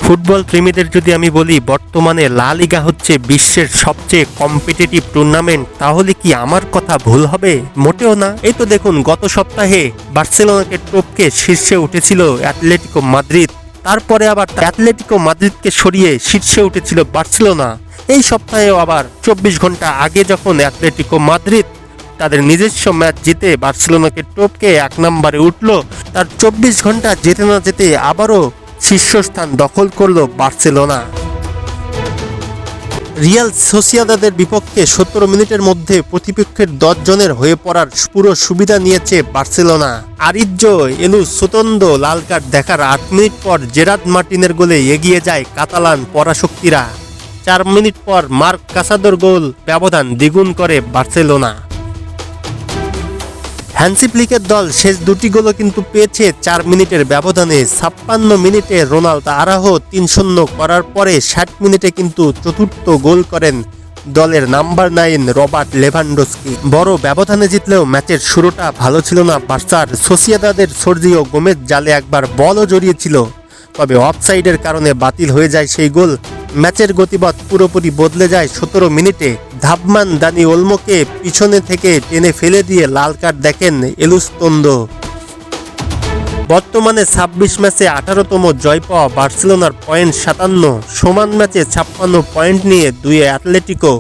Football প্রেমীদের যদি আমি বলি বর্তমানে লা লিগা হচ্ছে বিশ্বের সবচেয়ে কম্পিটিটিভ টুর্নামেন্ট, তাহলে কি আমার কথা ভুল হবে? মোটেও না। এই তো দেখুন, গত সপ্তাহে বার্সেলোনাকে টপকে শীর্ষে উঠেছিল অ্যাটলেটিকো মাদ্রিদ, তারপরে আবার অ্যাটলেটিকো মাদ্রিদকে সরিয়ে শীর্ষে উঠেছিল বার্সেলোনা। এই সপ্তাহেও আবার 24 ঘন্টা আগে যখন অ্যাটলেটিকো মাদ্রিদ তাদের নিজস্ব ম্যাচ জিতে বার্সেলোনাকে টপকে 1 নম্বরে উঠল, তার 24 ঘন্টা যেতে না যেতে আবারও শীর্ষস্থান দখল করল বার্সেলোনা। রিয়াল সোসিয়েদাদের বিপক্ষে 17 মিনিটের মধ্যে প্রতিপক্ষের 10 জনের হয়ে পড়ার পুরো সুবিধা নিয়েছে বার্সেলোনা। আরিজ্জো এলুসোতোন্দো লাল কার্ড দেখার 8 মিনিট পর জেরার্ড মার্টিনের গোলে এগিয়ে যায় কাতালান পরাশক্তিরা। 4 মিনিট পর মার্ক কাসাদোর গোল ব্যবধান দ্বিগুণ করে বার্সেলোনা। হ্যান্সি ফ্লিকের দল শেষ দুটি গোলও কিন্তু পেয়েছে 4 মিনিটের ব্যবধানে। 56 মিনিটে রোনাল্ডো আরাহো 3-0 করার পরে 60 মিনিটে কিন্তু চতুর্থ গোল করেন দলের নাম্বার 9 রবার্ট লেভানডস্কি। বড় ব্যবধানে জিতলেও ম্যাচের শুরুটা ভালো ছিল না বার্সার। সোসিয়েদাদের সর্জিও গোমেজ জালে একবার বলও জড়িয়েছিল, তবে অফসাইডের কারণে বাতিল হয়ে যায় সেই গোল। ম্যাচের গতিপথ পুরোপুরি বদলে যায় 17 মিনিটে। ধাবমান দানি ওলমোকে পিছনে থেকে টেনে ফেলে দিয়ে লাল কার্ড দেখেন এলুসোতোন্দো। বর্তমানে 26 ম্যাচে 18তম জয় পাওয়া বার্সেলোনার পয়েন্ট 57, সমান ম্যাচে 56 পয়েন্ট নিয়ে 2 অ্যাটলেটিকো,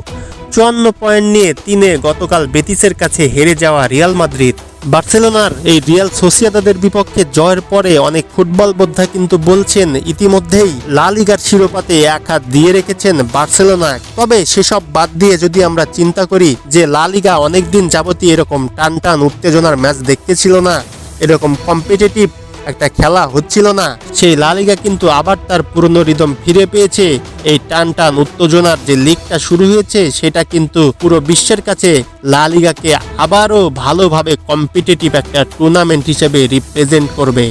54 পয়েন্ট নিয়ে 3 গতকাল বেতিসের কাছে হেরে যাওয়া রিয়াল মাদ্রিদ। বার্সেলোনার এই রিয়াল সোসিয়েদাদের বিপক্ষে জয়ের পরে অনেক ফুটবল বোদ্ধা কিন্তু বলছেন ইতিমধ্যেই লা লিগার শিরোপাতে এক হাত দিয়ে রেখেছেন বার্সেলোনা। তবে সেসব বাদ দিয়ে যদি আমরা চিন্তা করি যে লা লিগা অনেকদিন যাবতীয় এরকম টান উত্তেজনার ম্যাচ দেখতেছিল না, এরকম কম্পিটিটিভ একটা খেলা হচ্ছিল না, সেই লা লিগা কিন্তু আবার তার পুরনো রিদম ফিরে পেয়েছে। এই টান উত্তেজনার যে লিগটা শুরু হয়েছে সেটা কিন্তু পুরো বিশ্বের কাছে লা লিগাকে আবারও ভালোভাবে কম্পিটিটিভ একটা টুর্নামেন্ট হিসেবে রিপ্রেজেন্ট করবে।